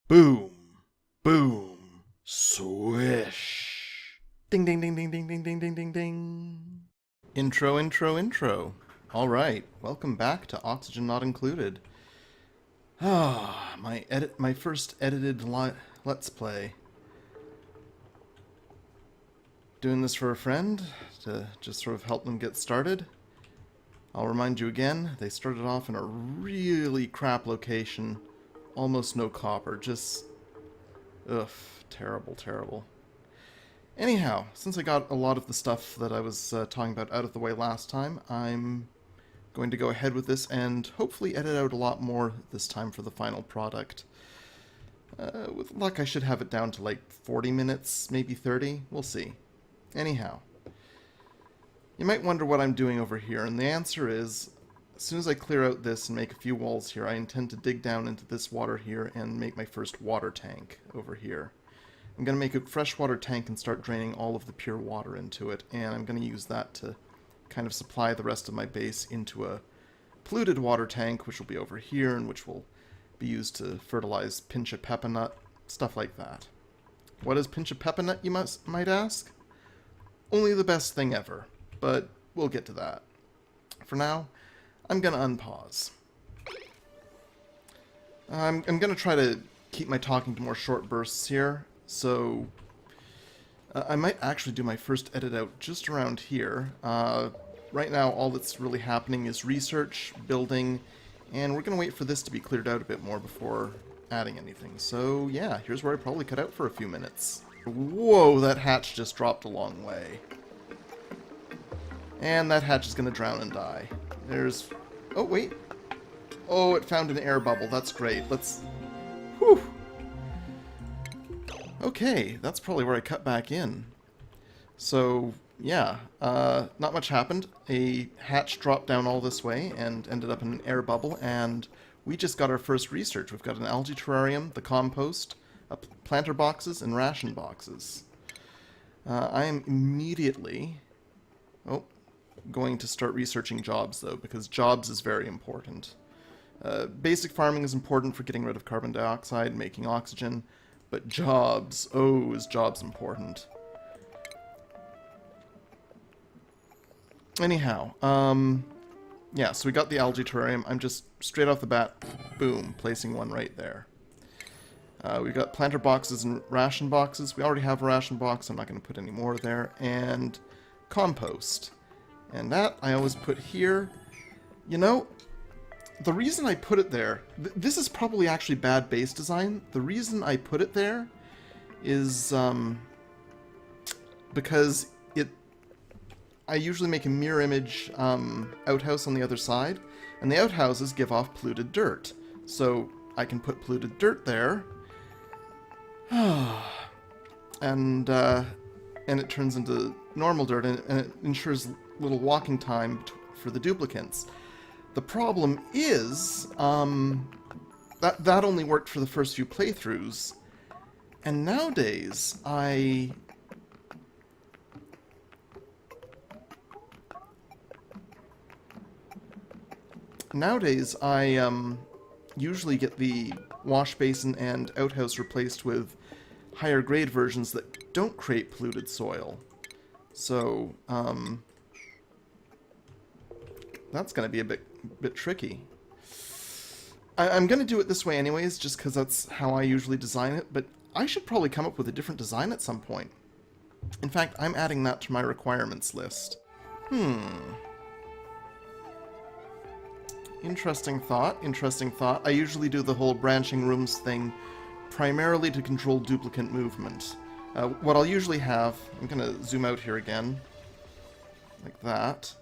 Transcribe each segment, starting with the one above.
Boom, boom, swish. Ding, ding, ding, ding, ding, ding, ding, ding, ding, ding. Intro, intro, intro. All right, welcome back to Oxygen Not Included. My first edited Let's Play. Doing this for a friend to just sort of help them get started. I'll remind you again, they started off in a really crap location. Almost no copper, just... ugh, terrible, terrible. Anyhow, since I got a lot of the stuff that I was talking about out of the way last time, I'm going to go ahead with this and hopefully edit out a lot more this time for the final product. With luck, I should have it down to like 40 minutes, maybe 30. We'll see. Anyhow, you might wonder what I'm doing over here, and the answer is, as soon as I clear out this and make a few walls here, I intend to dig down into this water here and make my first water tank over here. I'm going to make a freshwater tank and start draining all of the pure water into it, and I'm going to use that to kind of supply the rest of my base into a polluted water tank, which will be over here and which will be used to fertilize pinch of pepper nut, stuff like that. What is pinch of pepper nut, you might ask? Only the best thing ever, but we'll get to that. For now, I'm going to unpause. I'm going to try to keep my talking to more short bursts here, so I might actually do my first edit out just around here. Right now, all that's really happening is research, building, and we're going to wait for this to be cleared out a bit more before adding anything. So yeah, here's where I probably cut out for a few minutes. Whoa, that hatch just dropped a long way. And that hatch is going to drown and die. There's... oh, wait. Oh, it found an air bubble. That's great. Let's... whew. Okay, that's probably where I cut back in. So, yeah. Not much happened. A hatch dropped down all this way and ended up in an air bubble, and we just got our first research. We've got an algae terrarium, the compost, planter boxes, and ration boxes. I am immediately... oh... going to start researching jobs, though, because jobs is very important. Basic farming is important for getting rid of carbon dioxide and making oxygen, but jobs, oh, is jobs important. Anyhow, yeah, so we got the algae terrarium. I'm just, straight off the bat, boom, placing one right there. We've got planter boxes and ration boxes. We already have a ration box, I'm not going to put any more there, and compost. And that I always put here. You know, the reason I put it there, this is probably actually bad base design. The reason I put it there is because I usually make a mirror image outhouse on the other side, and the outhouses give off polluted dirt. So I can put polluted dirt there, and it turns into normal dirt, and it ensures little walking time for the duplicants. The problem is that only worked for the first few playthroughs, and nowadays I usually get the wash basin and outhouse replaced with higher grade versions that don't create polluted soil. So that's going to be a bit tricky. I'm going to do it this way anyways, just because that's how I usually design it, but I should probably come up with a different design at some point. In fact, I'm adding that to my requirements list. Interesting thought, interesting thought. I usually do the whole branching rooms thing primarily to control duplicant movement. What I'll usually have, I'm going to zoom out here again, like that.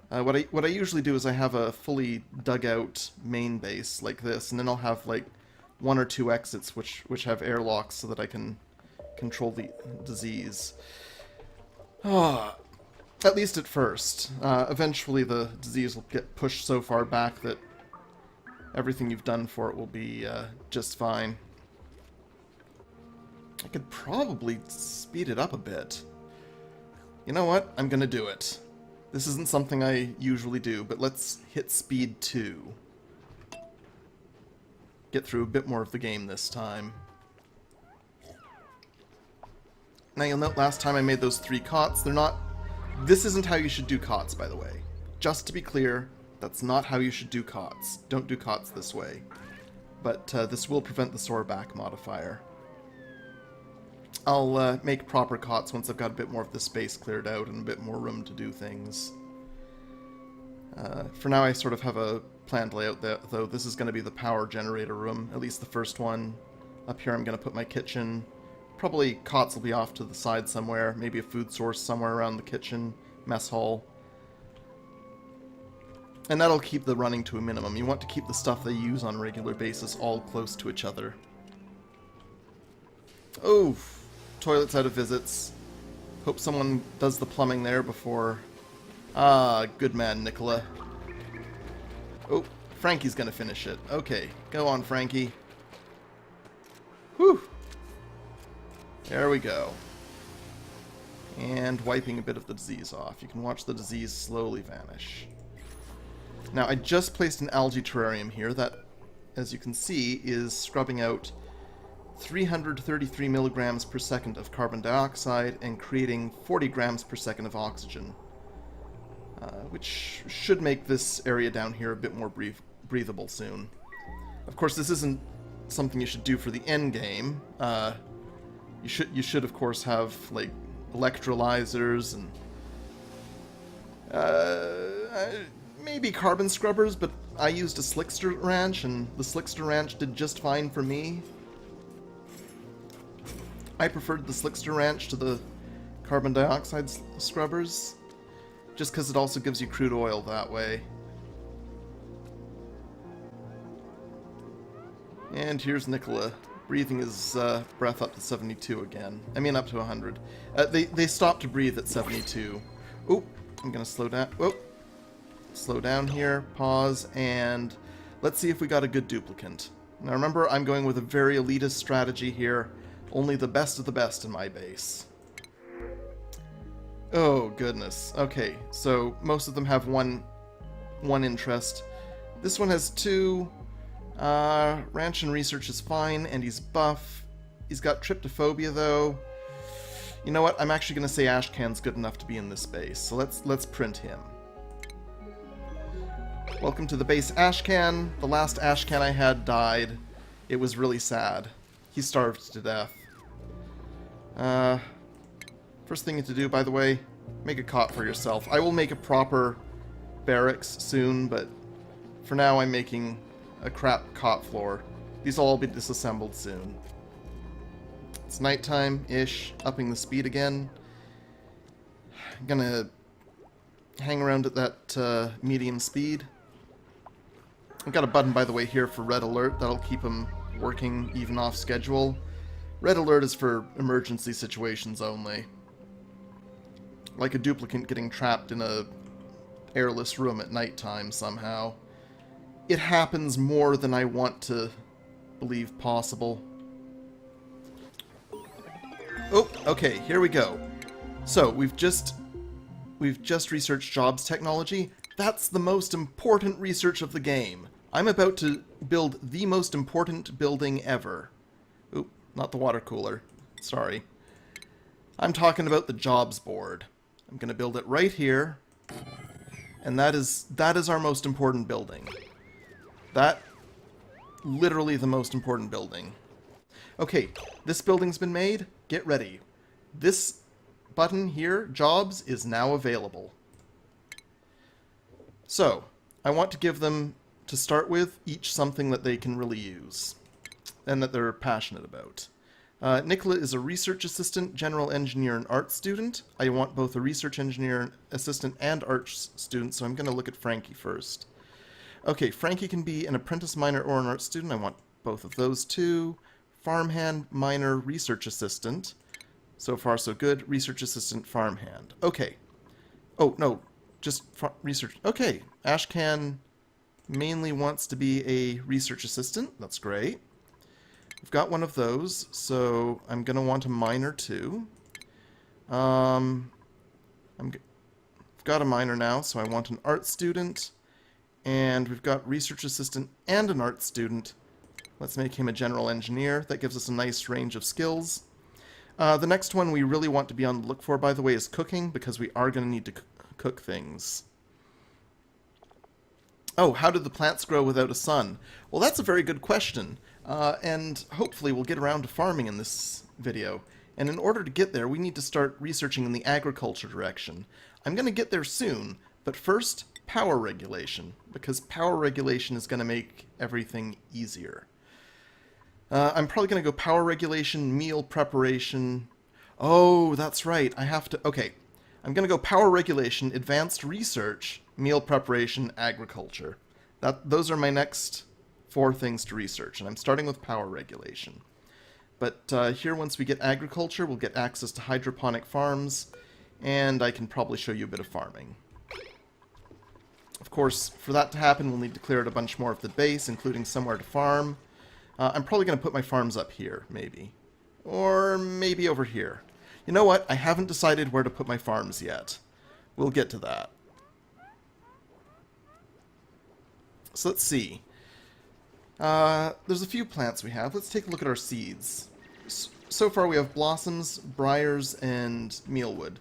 What I usually do is I have a fully dug out main base like this, and then I'll have like one or two exits which have airlocks so that I can control the disease. At least at first. Eventually the disease will get pushed so far back that everything you've done for it will be just fine. I could probably speed it up a bit. You know what? I'm gonna do it. This isn't something I usually do, but let's hit speed 2. get through a bit more of the game this time. Now you'll note last time I made those 3 cots, they're not... This isn't how you should do cots, by the way. Just to be clear, that's not how you should do cots. Don't do cots this way. But this will prevent the soar back modifier. I'll make proper cots once I've got a bit more of the space cleared out and a bit more room to do things. For now I sort of have a planned layout though. This is going to be the power generator room, at least the first one. Up here I'm going to put my kitchen. Probably cots will be off to the side somewhere, maybe a food source somewhere around the kitchen, mess hall. And that'll keep the running to a minimum. You want to keep the stuff they use on a regular basis all close to each other. Oh, toilet's out of visits. Hope someone does the plumbing there before... Ah, good man, Nicola. Oh, Frankie's gonna finish it. Okay, go on, Frankie. Whew! There we go. And wiping a bit of the disease off. You can watch the disease slowly vanish. Now, I just placed an algae terrarium here that, as you can see, is scrubbing out 333 milligrams per second of carbon dioxide and creating 40 grams per second of oxygen. Which should make this area down here a bit more breathable soon. Of course, this isn't something you should do for the end game. You should of course have like electrolyzers and maybe carbon scrubbers, but I used a Slickster wrench and the Slickster wrench did just fine for me. I preferred the Slickster wrench to the carbon dioxide scrubbers, just because it also gives you crude oil that way. And here's Nicola, breathing his breath up to 72 again. I mean up to 100. They stop to breathe at 72. Oh, I'm gonna slow down. Whoa. Slow down here, pause, and let's see if we got a good duplicant. Now remember, I'm going with a very elitist strategy here. Only the best of the best in my base. Oh, goodness. Okay, so most of them have one interest. This one has 2. Ranch and research is fine, and he's buff. He's got tryptophobia, though. You know what? I'm actually going to say Ashcan's good enough to be in this base, so let's print him. Welcome to the base, Ashcan. The last Ashcan I had died. It was really sad. He starved to death. First thing to do, by the way, make a cot for yourself. I will make a proper barracks soon, but for now I'm making a crap cot floor. These will all be disassembled soon. It's nighttime-ish, upping the speed again. I'm gonna hang around at that medium speed. I've got a button, by the way, here for red alert. That'll keep him working even off schedule. Red alert is for emergency situations only. Like a duplicant getting trapped in a airless room at nighttime somehow. It happens more than I want to believe possible. Oh, okay, here we go. So, we've just researched jobs technology. That's the most important research of the game. I'm about to build the most important building ever. Oop, not the water cooler. Sorry. I'm talking about the jobs board. I'm going to build it right here. And that is our most important building. That, literally the most important building. Okay, this building's been made. Get ready. This button here, jobs, is now available. So, I want to give them, to start with, each something that they can really use. And that they're passionate about. Nicola is a research assistant, general engineer, and art student. I want both a research engineer, assistant, and art student, so I'm going to look at Frankie first. Okay, Frankie can be an apprentice miner or an art student. I want both of those two. Farmhand, miner, research assistant. So far, so good. Research assistant, farmhand. Okay. Oh, no. Just research. Okay. Ashcan mainly wants to be a research assistant. That's great. We've got one of those, so I'm going to want a miner too. I've got a miner now, so I want an art student. And we've got research assistant and an art student. Let's make him a general engineer. That gives us a nice range of skills. The next one we really want to be on the look for, by the way, is cooking, because we are going to need to cook things. Oh, how do the plants grow without a sun? Well, that's a very good question, and hopefully we'll get around to farming in this video. And in order to get there, we need to start researching in the agriculture direction. I'm going to get there soon, but first, power regulation, because power regulation is going to make everything easier. I'm probably going to go power regulation, meal preparation. Oh, that's right. I have to... Okay. I'm going to go power regulation, advanced research, meal preparation, agriculture. Those are my next 4 things to research, and I'm starting with power regulation. But here, once we get agriculture, we'll get access to hydroponic farms, and I can probably show you a bit of farming. Of course, for that to happen, we'll need to clear out a bunch more of the base, including somewhere to farm. I'm probably going to put my farms up here, maybe. Or maybe over here. You know what? I haven't decided where to put my farms yet. We'll get to that. So let's see. There's a few plants we have. Let's take a look at our seeds. So far we have blossoms, briars, and mealwood.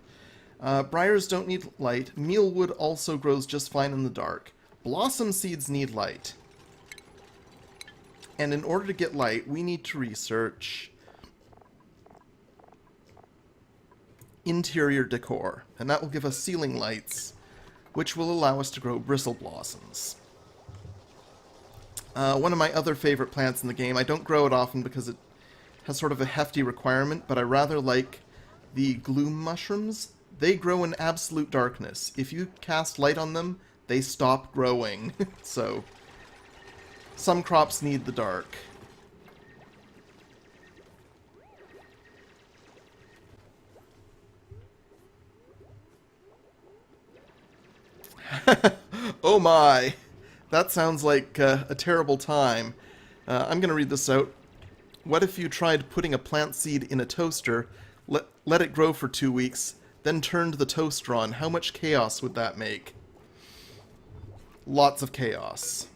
Briars don't need light. Mealwood also grows just fine in the dark. Blossom seeds need light. And in order to get light, we need to research interior decor. And that will give us ceiling lights, which will allow us to grow bristle blossoms. One of my other favorite plants in the game, I don't grow it often because it has sort of a hefty requirement, but I rather like the gloom mushrooms. They grow in absolute darkness. If you cast light on them, they stop growing. So, some crops need the dark. Oh my! That sounds like a terrible time. I'm going to read this out. What if you tried putting a plant seed in a toaster, let it grow for 2 weeks, then turned the toaster on? How much chaos would that make? Lots of chaos.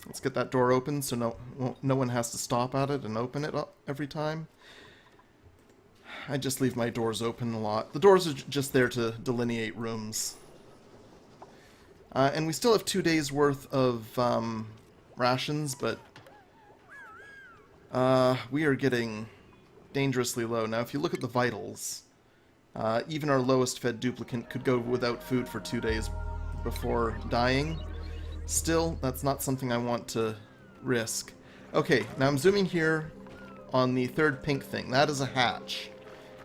Let's get that door open so no one has to stop at it and open it up every time. I just leave my doors open a lot. The doors are just there to delineate rooms. And we still have 2 days worth of rations, but we are getting dangerously low. Now, if you look at the vitals, even our lowest fed duplicant could go without food for 2 days before dying. Still, that's not something I want to risk. Okay, now I'm zooming here on the third pink thing. That is a hatch.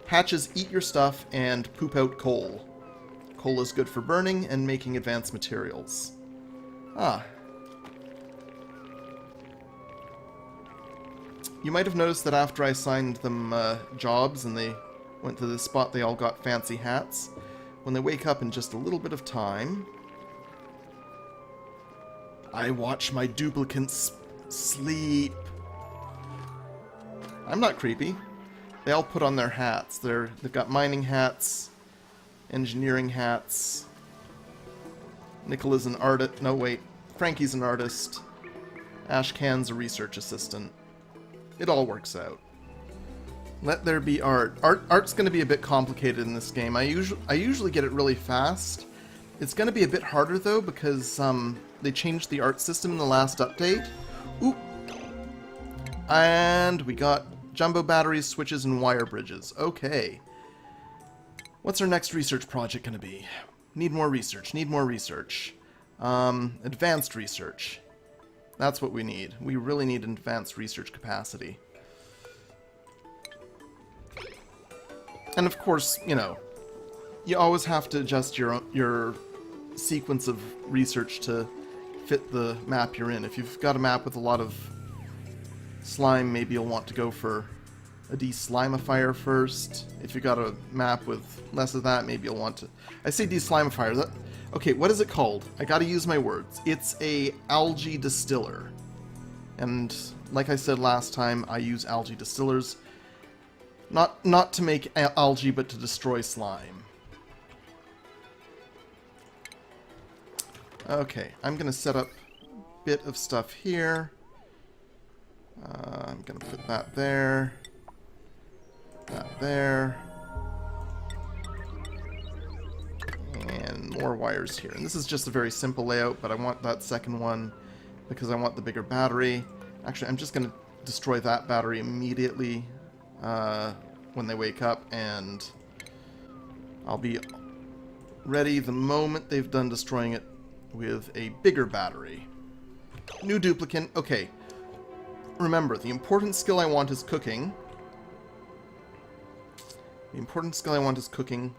Hatches eat your stuff and poop out coal. Coal is good for burning and making advanced materials. Ah. You might have noticed that after I assigned them jobs and they went to this spot, they all got fancy hats. When they wake up in just a little bit of time, I watch my duplicants sleep. I'm not creepy. They all put on their hats. They've got mining hats, engineering ats. Nicola's an artist. No, wait. Frankie's an artist. Ashcan's a research assistant. It all works out. Let there be art. Art's going to be a bit complicated in this game. I usually get it really fast. It's going to be a bit harder though because they changed the art system in the last update. Oop. And we got jumbo batteries, switches, and wire bridges. Okay. What's our next research project going to be? Need more research. Need more research. Advanced research. That's what we need. We really need an advanced research capacity. And of course, you know, you always have to adjust your sequence of research to fit the map you're in. If you've got a map with a lot of slime, maybe you'll want to go for a deslimifier first. If you got a map with less of that, maybe you'll want to... I say deslimifier. Okay, what is it called? I gotta use my words. It's a algae distiller. And like I said last time, I use algae distillers not to make algae, but to destroy slime. Okay, I'm gonna set up a bit of stuff here. I'm going to put that there. That there. And more wires here. And this is just a very simple layout, but I want that second one because I want the bigger battery. Actually, I'm just going to destroy that battery immediately when they wake up, and I'll be ready the moment they've done destroying it with a bigger battery. New duplicant. Okay. Remember, the important skill I want is cooking. The important skill I want is cooking,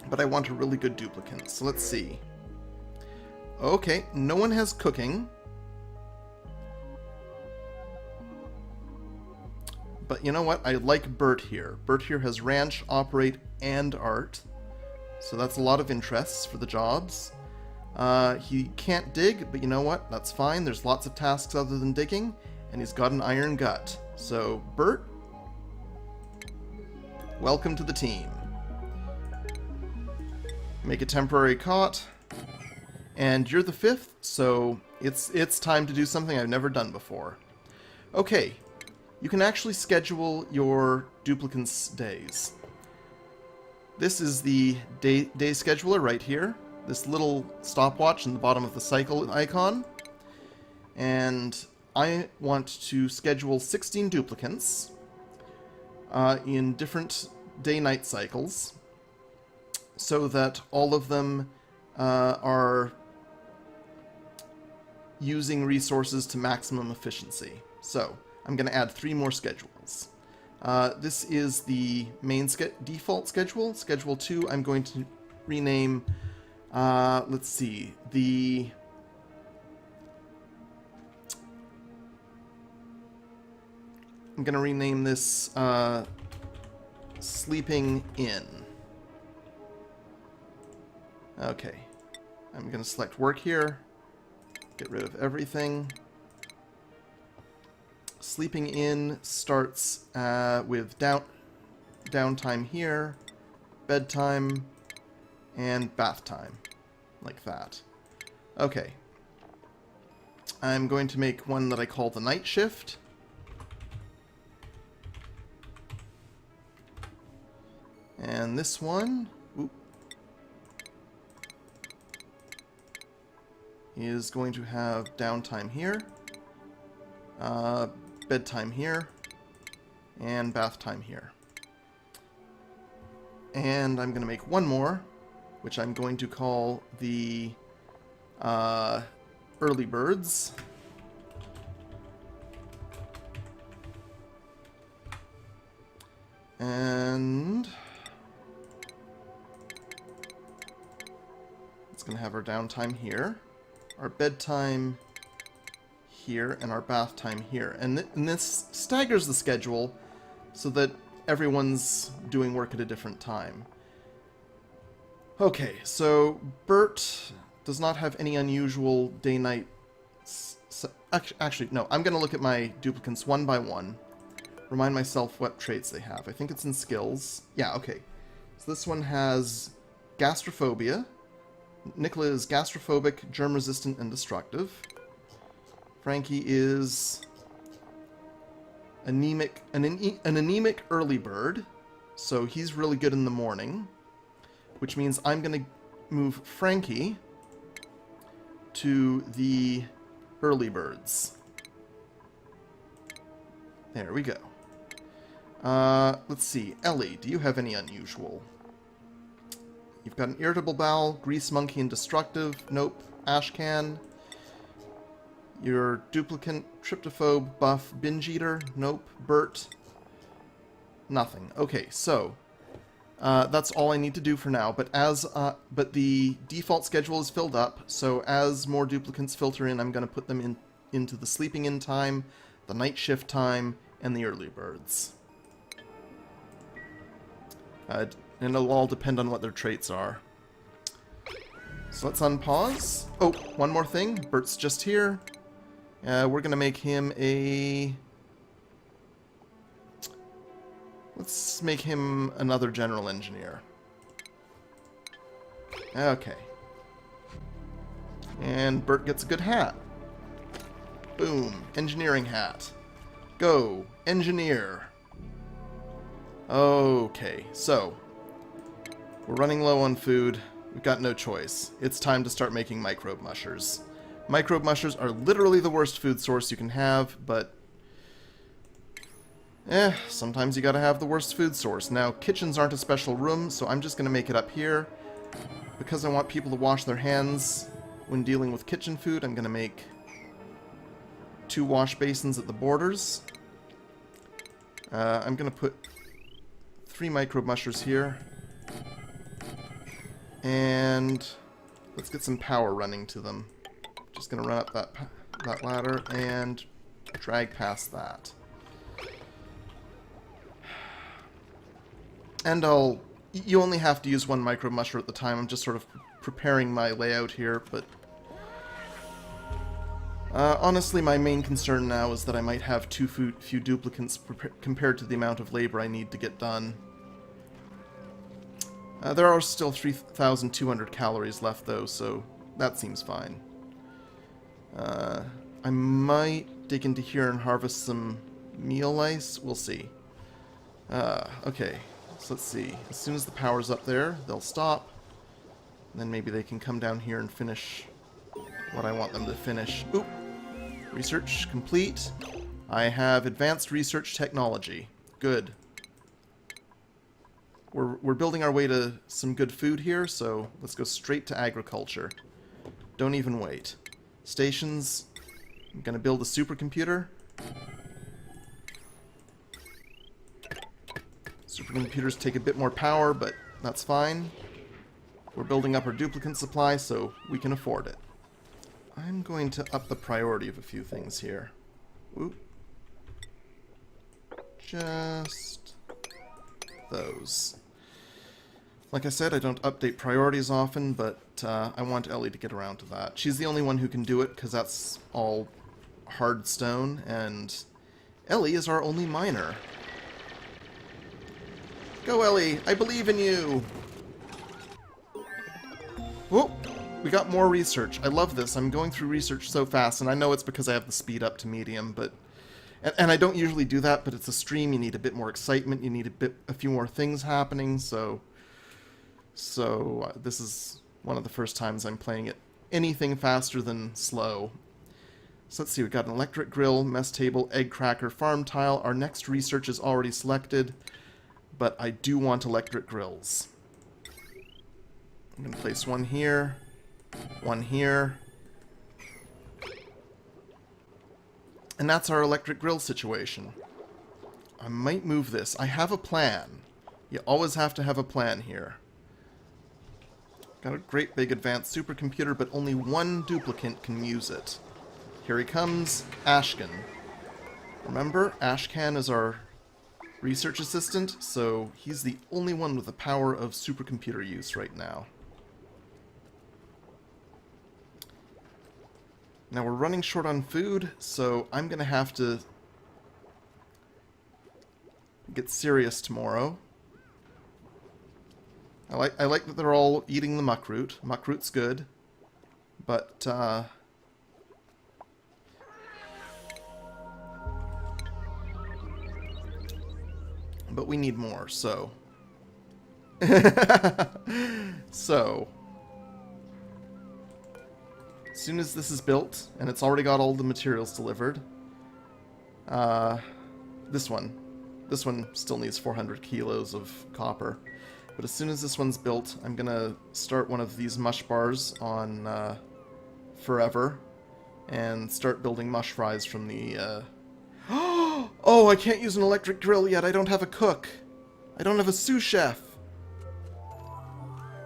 but I want a really good duplicant. So let's see. Okay, no one has cooking. But you know what? I like Bert here. Bert here has ranch, operate, and art. So that's a lot of interests for the jobs. He can't dig, but you know what? That's fine. There's lots of tasks other than digging, and he's got an iron gut. So, Bert, welcome to the team. Make a temporary cot. And you're the 5th, so it's time to do something I've never done before. Okay. You can actually schedule your duplicants' days. This is the day scheduler right here. This little stopwatch in the bottom of the cycle icon. And I want to schedule 16 duplicants in different day-night cycles so that all of them are using resources to maximum efficiency. So, I'm going to add 3 more schedules. This is the main default schedule. Schedule 2, I'm going to rename, let's see, I'm going to rename this Sleeping In. Okay. I'm going to select work here, get rid of everything. Sleeping In starts with downtime here, bedtime, and bath time, like that. Okay. I'm going to make one that I call the night shift. And this one is going to have downtime here. Bedtime here, and bath time here. And I'm going to make one more, which I'm going to call the early birds. And it's going to have our downtime here, our bedtime here, and our bath time here. And this staggers the schedule so that everyone's doing work at a different time. Okay, so Bert does not have any unusual day-night... Actually, no, I'm going to look at my duplicants one by one. Remind myself what traits they have. I think it's in skills. Yeah, okay. So this one has gastrophobia. Nicola is gastrophobic, germ-resistant, and destructive. Frankie is anemic, an anemic early bird, so he's really good in the morning, which means I'm going to move Frankie to the early birds. There we go. Let's see. Ellie, do you have any unusual? You've got an irritable bowel, grease monkey, and destructive. Nope. Ashcan. Your duplicant, tryptophobe, buff, binge eater. Nope. Bert. Nothing. Okay, so that's all I need to do for now. But but the default schedule is filled up, so as more duplicants filter in, I'm going to put them into the sleeping in time, the night shift time, and the early birds. And it'll all depend on what their traits are. So let's unpause. Oh, one more thing. Bert's just here. We're going to make him a... Let's make him another general engineer. Okay. And Bert gets a good hat. Boom. Engineering hat. Go. Engineer. Okay, so we're running low on food. We've got no choice. It's time to start making microbe mushers. Microbe mushers are literally the worst food source you can have, but sometimes you gotta have the worst food source. Now, kitchens aren't a special room, so I'm just gonna make it up here. Because I want people to wash their hands when dealing with kitchen food, I'm gonna make 2 wash basins at the borders. I'm gonna put 3 microbe mushers here. And let's get some power running to them. Just gonna run up that ladder and drag past that. And you only have to use 1 microbe musher at the time. I'm just sort of preparing my layout here, but honestly, my main concern now is that I might have too few duplicants compared to the amount of labor I need to get done. There are still 3,200 calories left, though, so that seems fine. I might dig into here and harvest some meal lice. We'll see. Okay, so let's see. As soon as the power's up there, they'll stop. And then maybe they can come down here and finish what I want them to finish. Oop! Research complete. I have advanced research technology. Good. We're building our way to some good food here, so let's go straight to agriculture. Don't even wait. Stations. I'm gonna build a supercomputer. Supercomputers take a bit more power, but that's fine. We're building up our duplicant supply, so we can afford it. I'm going to up the priority of a few things here. Oop. Just those. Like I said, I don't update priorities often, but I want Ellie to get around to that. She's the only one who can do it, because that's all hard stone, and Ellie is our only miner. Go, Ellie! I believe in you! Whoop! We got more research. I love this. I'm going through research so fast, and I know it's because I have the speed up to medium, but... And I don't usually do that, but it's a stream. You need a bit more excitement. You need a few more things happening, so this is one of the first times I'm playing it anything faster than slow. So let's see, we've got an electric grill, mess table, egg cracker, farm tile. Our next research is already selected, but I do want electric grills. I'm going to place one here, one here. And that's our electric grill situation. I might move this. I have a plan. You always have to have a plan here. Got a great big advanced supercomputer, but only 1 duplicant can use it. Here he comes, Ashkan. Remember, Ashkan is our research assistant, so he's the only one with the power of supercomputer use right now. Now we're running short on food, so I'm going to have to get serious tomorrow. I like that they're all eating the muckroot. Muckroot's good, but we need more, so so as soon as this is built and it's already got all the materials delivered, this one still needs 400 kilos of copper. But as soon as this one's built, I'm gonna start one of these mush bars on Forever and start building mush fries from the Oh, I can't use an electric grill yet. I don't have a cook. I don't have a sous chef.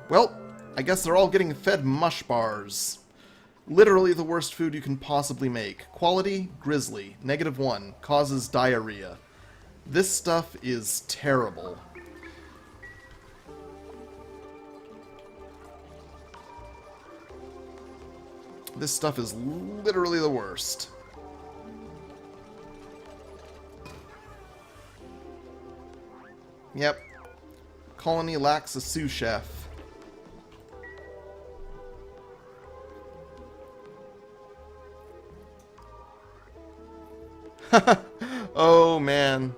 Well, I guess they're all getting fed mush bars. Literally the worst food you can possibly make. Quality, grizzly. -1. Causes diarrhea. This stuff is terrible. This stuff is literally the worst. Yep. Colony lacks a sous chef. Oh, man.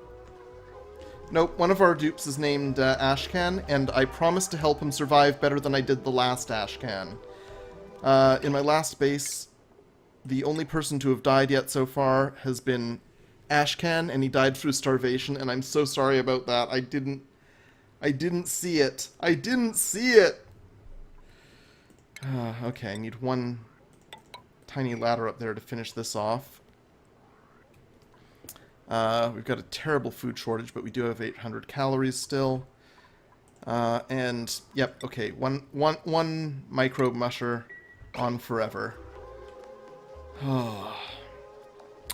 Nope, one of our dupes is named Ashcan, and I promised to help him survive better than I did the last Ashcan. In my last base, the only person to have died yet so far has been Ashcan, and he died through starvation, and I'm so sorry about that. I didn't see it. I didn't see it! Okay, I need one tiny ladder up there to finish this off. We've got a terrible food shortage, but we do have 800 calories still. And, yep, okay, one microbe musher on forever. I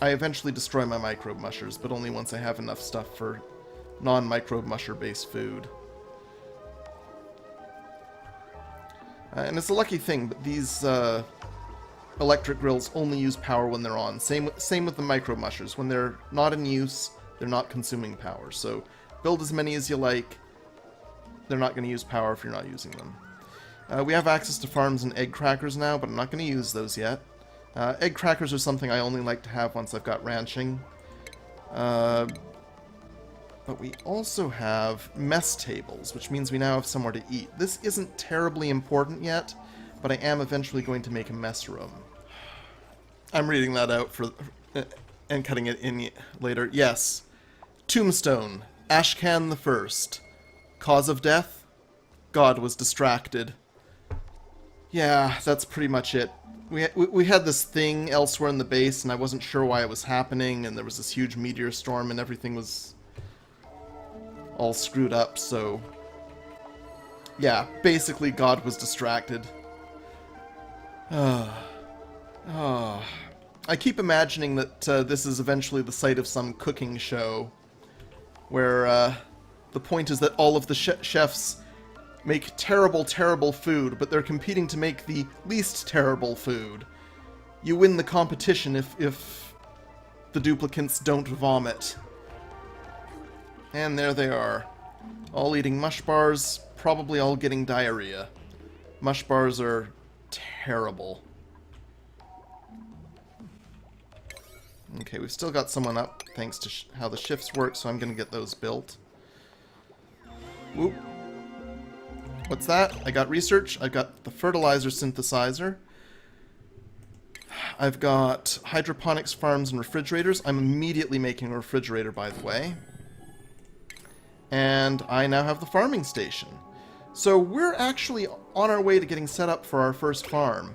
eventually destroy my microbe mushers, but only once I have enough stuff for non-microbe musher-based food. And it's a lucky thing, but these electric grills only use power when they're on. Same with the microbe mushers. When they're not in use, they're not consuming power. So build as many as you like. They're not going to use power if you're not using them. We have access to farms and egg crackers now, but I'm not going to use those yet. Egg crackers are something I only like to have once I've got ranching. But we also have mess tables, which means we now have somewhere to eat. This isn't terribly important yet, but I am eventually going to make a mess room. I'm reading that out for and cutting it in later. Yes. Tombstone. Ashcan the First. Cause of death? God was distracted. Yeah, that's pretty much it. We had this thing elsewhere in the base, and I wasn't sure why it was happening, and there was this huge meteor storm, and everything was all screwed up, so... Yeah, basically God was distracted. I keep imagining that this is eventually the site of some cooking show, where the point is that all of the chefs make terrible, terrible food, but they're competing to make the least terrible food. You win the competition if the duplicants don't vomit. And there they are. All eating mush bars, probably all getting diarrhea. Mush bars are terrible. Okay, we've still got someone up, thanks to how the shifts work, so I'm going to get those built. Whoop. What's that? I got research. I've got the fertilizer synthesizer. I've got hydroponics, farms, and refrigerators. I'm immediately making a refrigerator, by the way. And I now have the farming station. So we're actually on our way to getting set up for our first farm.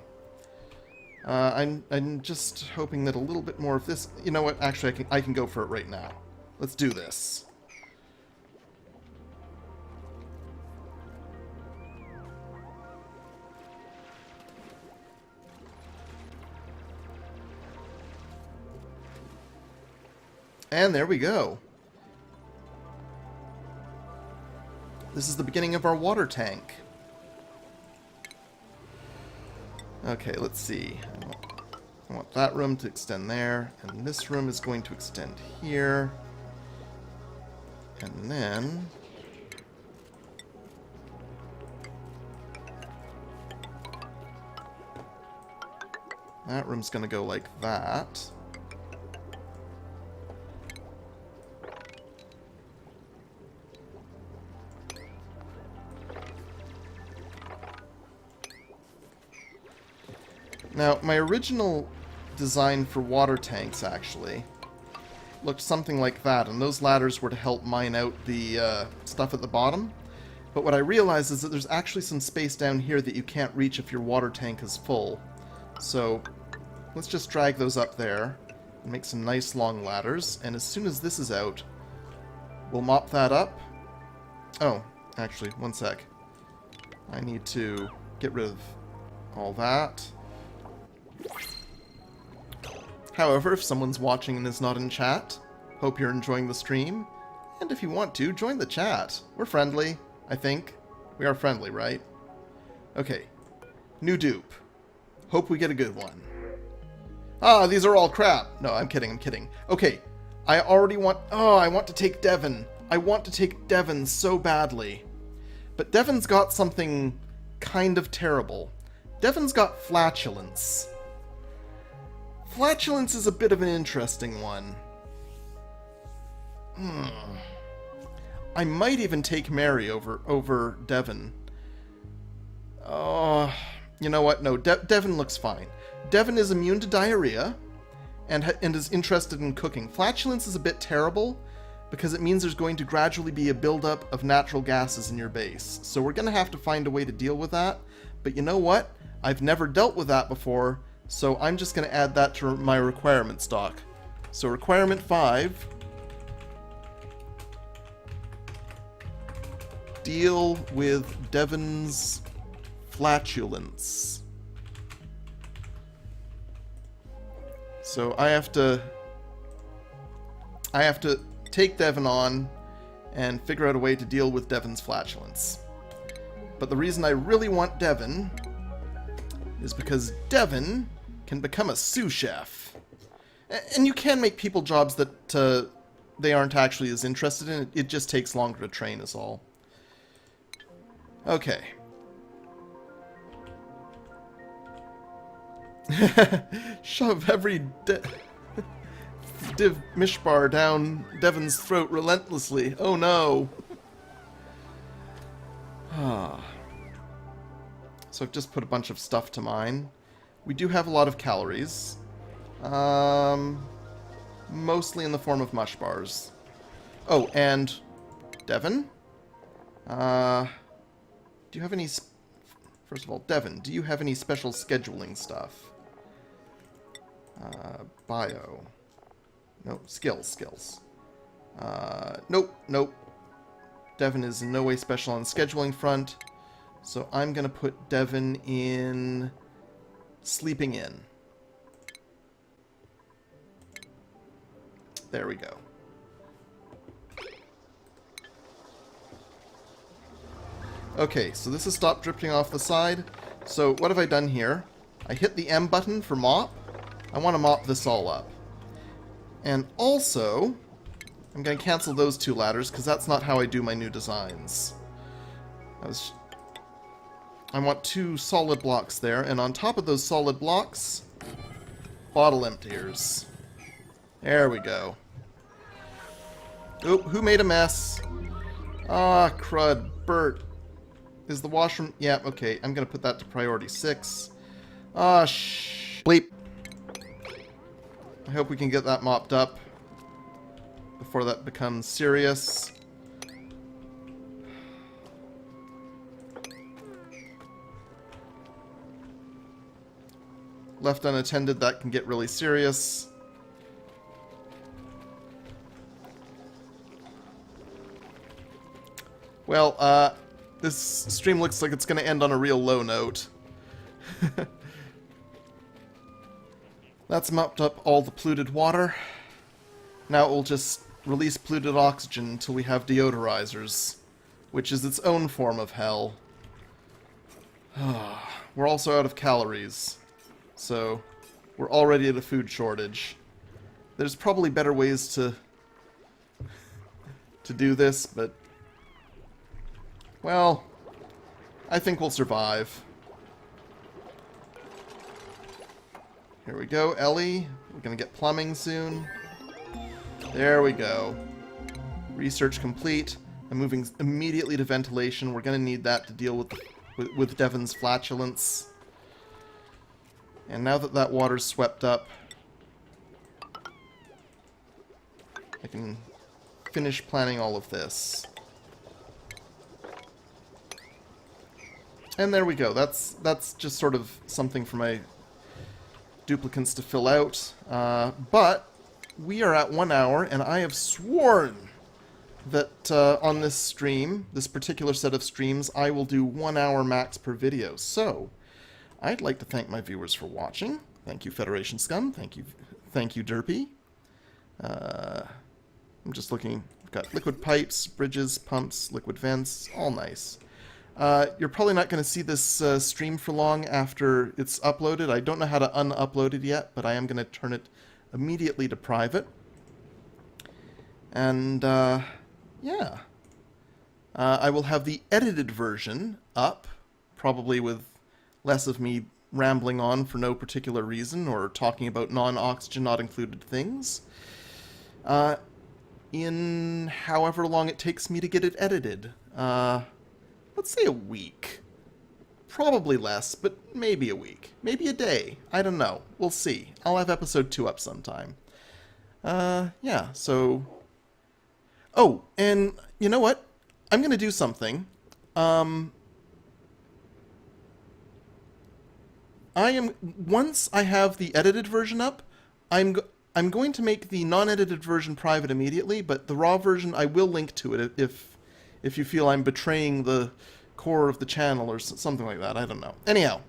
I'm just hoping that a little bit more of this... You know what? Actually, I can go for it right now. Let's do this. And there we go. This is the beginning of our water tank. Okay, let's see. I want that room to extend there, and this room is going to extend here. And then... that room's going to go like that. Now, my original design for water tanks, actually, looked something like that, and those ladders were to help mine out the stuff at the bottom. But what I realized is that there's actually some space down here that you can't reach if your water tank is full. So, let's just drag those up there and make some nice long ladders, and as soon as this is out, we'll mop that up. Oh, actually, one sec. I need to get rid of all that. However, if someone's watching and is not in chat, hope you're enjoying the stream. And if you want to, join the chat. We're friendly, I think. We are friendly, right? Okay. New dupe. Hope we get a good one. Ah, these are all crap. No, I'm kidding, I'm kidding. Okay. I already want... Oh, I want to take Devon. I want to take Devon so badly. But Devon's got something kind of terrible. Devon's got Flatulence. Flatulence is a bit of an interesting one. I might even take Mary over Devon. Oh, you know what? No, Devon looks fine. Devon is immune to diarrhea and is interested in cooking. Flatulence is a bit terrible because it means there's going to gradually be a buildup of natural gases in your base. So we're going to have to find a way to deal with that. But you know what? I've never dealt with that before, so I'm just going to add that to my requirement stock. So requirement 5... deal with Devon's flatulence. So I have to take Devon on and figure out a way to deal with Devon's flatulence. But the reason I really want Devon is because Devon can become a sous chef. And you can make people jobs that they aren't actually as interested in. It just takes longer to train is all. Okay. Shove every div mishbar down Devon's throat relentlessly. Oh no. So I've just put a bunch of stuff to mine. We do have a lot of calories. Mostly in the form of mush bars. Oh, and Devon? Do you have any... First of all, Devon, do you have any special scheduling stuff? Bio. No, skills. Nope. Devon is in no way special on the scheduling front. So I'm going to put Devon in sleeping in. There we go. Okay, so this has stopped dripping off the side. So what have I done here? I hit the M button for mop. I want to mop this all up. And also, I'm going to cancel those 2 ladders because that's not how I do my new designs. I want 2 solid blocks there, and on top of those solid blocks, bottle emptiers. There we go. Oop, who made a mess? Ah, crud. Bert. Is the washroom... Yeah, okay. I'm going to put that to priority 6. Ah, bleep. I hope we can get that mopped up before that becomes serious. Left unattended, that can get really serious. Well, this stream looks like it's going to end on a real low note. That's mopped up all the polluted water. Now it will just release polluted oxygen until we have deodorizers, which is its own form of hell. We're also out of calories, so we're already at a food shortage. There's probably better ways to do this, but... well, I think we'll survive. Here we go, Ellie. We're gonna get plumbing soon. There we go. Research complete. I'm moving immediately to ventilation. We're gonna need that to deal with Devon's flatulence. And now that that water's swept up, I can finish planning all of this. And there we go. That's just sort of something for my duplicants to fill out. But we are at 1 hour, and I have sworn that on this stream, this particular set of streams, I will do 1 hour max per video. So, I'd like to thank my viewers for watching. Thank you, Federation Scum. Thank you, Dupes. I'm just looking. We've got liquid pipes, bridges, pumps, liquid vents, all nice. You're probably not going to see this stream for long after it's uploaded. I don't know how to un-upload it yet, but I am going to turn it immediately to private. And, yeah. I will have the edited version up, probably with less of me rambling on for no particular reason or talking about non-oxygen not included things. in however long it takes me to get it edited. Let's say a week. Probably less, but maybe a week. Maybe a day. I don't know. We'll see. I'll have episode 2 up sometime. Yeah, so... Oh, and you know what? I'm going to do something. Once I have the edited version up, I'm going to make the non-edited version private immediately, but the raw version, I will link to it if you feel I'm betraying the core of the channel or something like that. I don't know. Anyhow,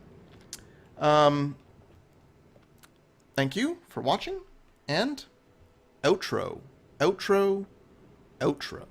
thank you for watching, and outro, outro, outro.